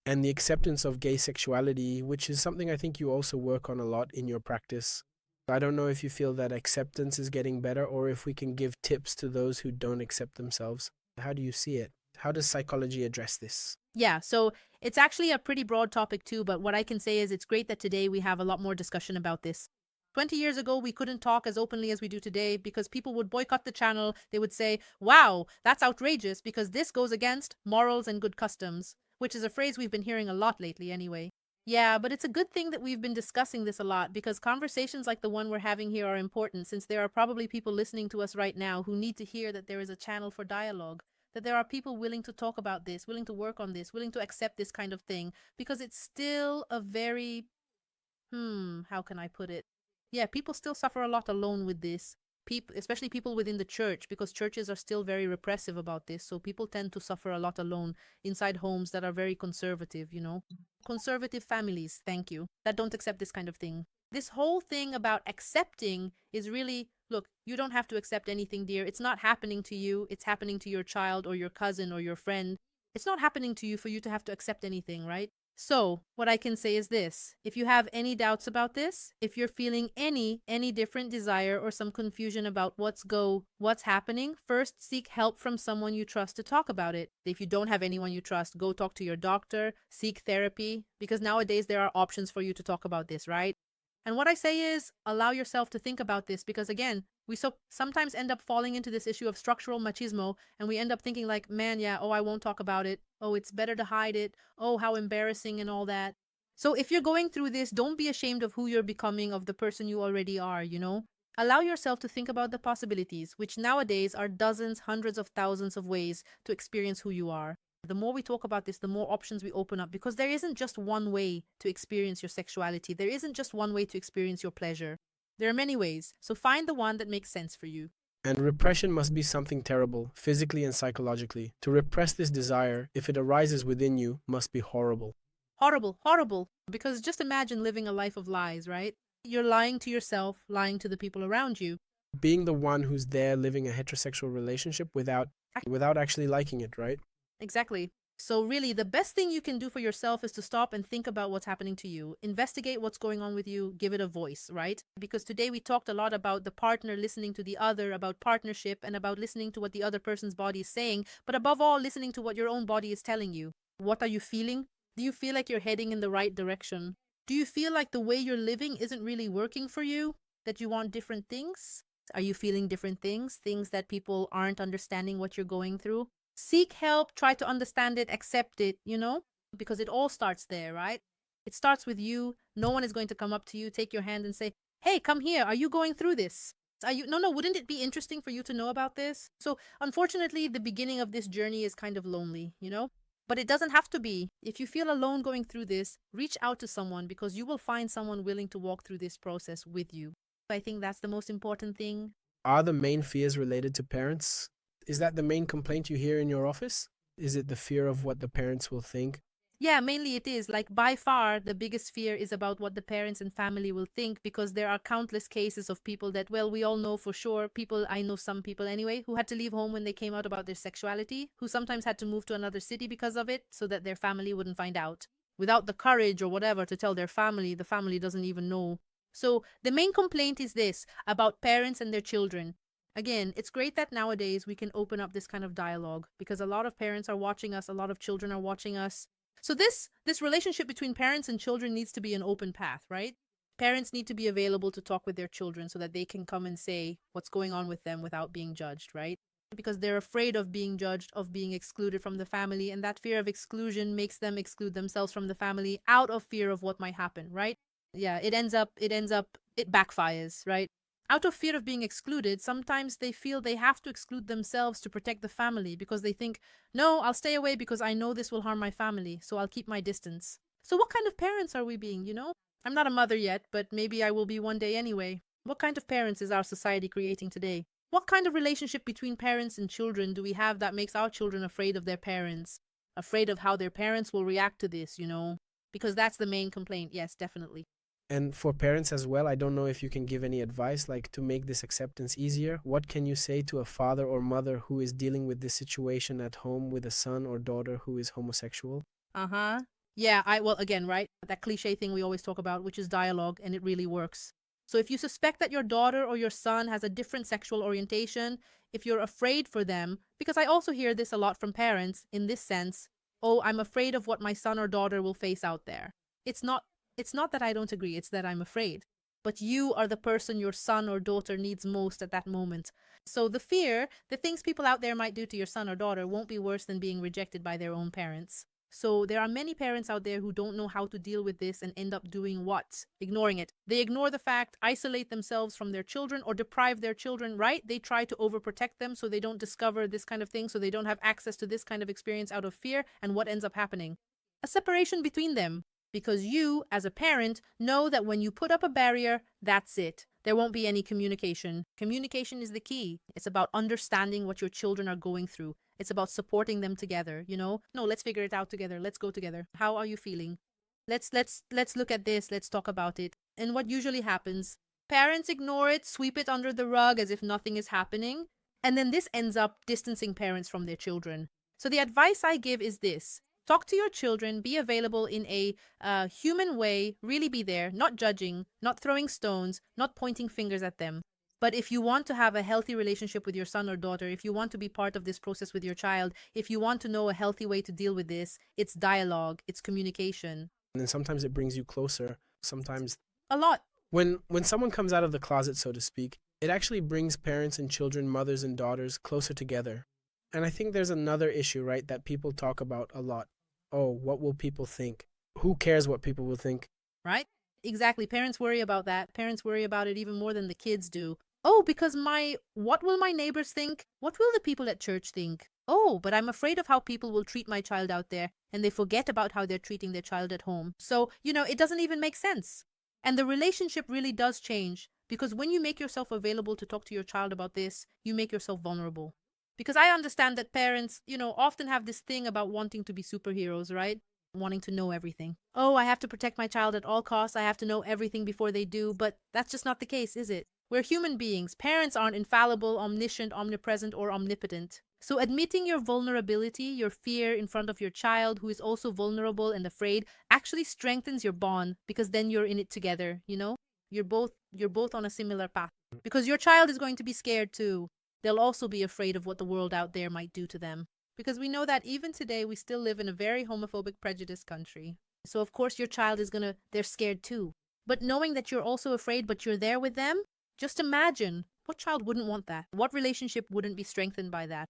and the acceptance of gay sexuality, which is something I think you also work on a lot in your practice. I don't know if you feel that acceptance is getting better or if we can give tips to those who don't accept themselves. How do you see it? How does psychology address this? Yeah, so it's actually a pretty broad topic too, but what I can say is it's great that today we have a lot more discussion about this. 20 years ago, we couldn't talk as openly as we do today because people would boycott the channel. They would say, wow, that's outrageous because this goes against morals and good customs, which is a phrase we've been hearing a lot lately anyway. Yeah, but it's a good thing that we've been discussing this a lot because conversations like the one we're having here are important since there are probably people listening to us right now who need to hear that there is a channel for dialogue, that there are people willing to talk about this, willing to work on this, willing to accept this kind of thing, because it's still a very, how can I put it? Yeah, people still suffer a lot alone with this. People, especially people within the church, because churches are still very repressive about this. So people tend to suffer a lot alone inside homes that are very conservative, conservative families, thank you, that don't accept this kind of thing. This whole thing about accepting is really, look, you don't have to accept anything, dear. It's not happening to you. It's happening to your child or your cousin or your friend. It's not happening to you for you to have to accept anything, right? So, what I can say is this. If you have any doubts about this, if you're feeling any different desire or some confusion about what's happening, first seek help from someone you trust to talk about it. If you don't have anyone you trust, go talk to your doctor, seek therapy, because nowadays there are options for you to talk about this, right? And what I say is allow yourself to think about this because again, we sometimes end up falling into this issue of structural machismo and we end up thinking like, man, yeah, oh, I won't talk about it. Oh, it's better to hide it. Oh, how embarrassing and all that. So if you're going through this, don't be ashamed of who you're becoming, of the person you already are. Allow yourself to think about the possibilities, which nowadays are dozens, hundreds of thousands of ways to experience who you are. The more we talk about this, the more options we open up because there isn't just one way to experience your sexuality. There isn't just one way to experience your pleasure. There are many ways, so find the one that makes sense for you. And repression must be something terrible, physically and psychologically. To repress this desire, if it arises within you, must be horrible. Horrible, horrible. Because just imagine living a life of lies, right? You're lying to yourself, lying to the people around you. Being the one who's there living a heterosexual relationship without actually liking it, right? Exactly. So, really, the best thing you can do for yourself is to stop and think about what's happening to you. Investigate what's going on with you, give it a voice, right? Because today we talked a lot about the partner listening to the other, about partnership, and about listening to what the other person's body is saying, but above all, listening to what your own body is telling you. What are you feeling? Do you feel like you're heading in the right direction? Do you feel like the way you're living isn't really working for you? That you want different things? Are you feeling different things? Things that people aren't understanding what you're going through? Seek help, try to understand it, accept it, because it all starts there, right? It starts with you. No one is going to come up to you, take your hand, and say, hey, come here. Are you going through this? Are you? No, no, wouldn't it be interesting for you to know about this? So, unfortunately, the beginning of this journey is kind of lonely. But it doesn't have to be. If you feel alone going through this, reach out to someone because you will find someone willing to walk through this process with you. I think that's the most important thing. Are the main fears related to parents? Is that the main complaint you hear in your office? Is it the fear of what the parents will think? Yeah, mainly it is. Like, by far, the biggest fear is about what the parents and family will think because there are countless cases of people that, well, we all know for sure. I know some people anyway, who had to leave home when they came out about their sexuality, who sometimes had to move to another city because of it so that their family wouldn't find out. Without the courage or whatever to tell their family, the family doesn't even know. So, the main complaint is this about parents and their children. Again, it's great that nowadays we can open up this kind of dialogue because a lot of parents are watching us, a lot of children are watching us. So this relationship between parents and children needs to be an open path, right? Parents need to be available to talk with their children so that they can come and say what's going on with them without being judged, right? Because they're afraid of being judged, of being excluded from the family, and that fear of exclusion makes them exclude themselves from the family out of fear of what might happen, right? Yeah, it backfires, right? Out of fear of being excluded, sometimes they feel they have to exclude themselves to protect the family because they think, no, I'll stay away because I know this will harm my family, so I'll keep my distance. So, what kind of parents are we being? I'm not a mother yet, but maybe I will be one day anyway. What kind of parents is our society creating today? What kind of relationship between parents and children do we have that makes our children afraid of their parents? Afraid of how their parents will react to this? Because that's the main complaint. Yes, definitely. And for parents as well, I don't know if you can give any advice, like to make this acceptance easier. What can you say to a father or mother who is dealing with this situation at home with a son or daughter who is homosexual? Uh huh. Yeah, well, again, right? That cliche thing we always talk about, which is dialogue, and it really works. So if you suspect that your daughter or your son has a different sexual orientation, if you're afraid for them, because I also hear this a lot from parents in this sense, oh, I'm afraid of what my son or daughter will face out there. It's not it's not that I don't agree, it's that I'm afraid. But you are the person your son or daughter needs most at that moment. So the fear, the things people out there might do to your son or daughter won't be worse than being rejected by their own parents. So there are many parents out there who don't know how to deal with this and end up doing what? Ignoring it. They ignore the fact, isolate themselves from their children or deprive their children, right? They try to overprotect them so they don't discover this kind of thing, so they don't have access to this kind of experience out of fear. And what ends up happening? A separation between them. Because you, as a parent, know that when you put up a barrier, that's it. There won't be any communication. Communication is the key. It's about understanding what your children are going through. It's about supporting them together, you know? No, let's figure it out together. Let's go together. How are you feeling? Let's look at this. Let's talk about it. And what usually happens? Parents ignore it, sweep it under the rug as if nothing is happening, and then this ends up distancing parents from their children. So the advice I give is this: talk to your children, be available in a human way, really be there, not judging, not throwing stones, not pointing fingers at them. But if you want to have a healthy relationship with your son or daughter, if you want to be part of this process with your child, if you want to know a healthy way to deal with this, it's dialogue, it's communication. And then sometimes it brings you closer. Sometimes A lot. when someone comes out of the closet, so to speak, it actually brings parents and children, mothers and daughters closer together. And I think there's another issue, right, that people talk about a lot. Oh, what will people think? Who cares what people will think? Right? Exactly. Parents worry about that. Parents worry about it even more than the kids do. Oh, because what will my neighbors think? What will the people at church think? Oh, but I'm afraid of how people will treat my child out there, and they forget about how they're treating their child at home. So, it doesn't even make sense. And the relationship really does change because when you make yourself available to talk to your child about this, you make yourself vulnerable. Because I understand that parents, often have this thing about wanting to be superheroes, right? Wanting to know everything. Oh, I have to protect my child at all costs. I have to know everything before they do. But that's just not the case, is it? We're human beings. Parents aren't infallible, omniscient, omnipresent, or omnipotent. So admitting your vulnerability, your fear in front of your child who is also vulnerable and afraid actually strengthens your bond because then you're in it together, you know? You're both on a similar path. Because your child is going to be scared too. They'll also be afraid of what the world out there might do to them. Because we know that even today, we still live in a very homophobic, prejudiced country. So, of course, your child they're scared too. But knowing that you're also afraid, but you're there with them, just imagine what child wouldn't want that? What relationship wouldn't be strengthened by that?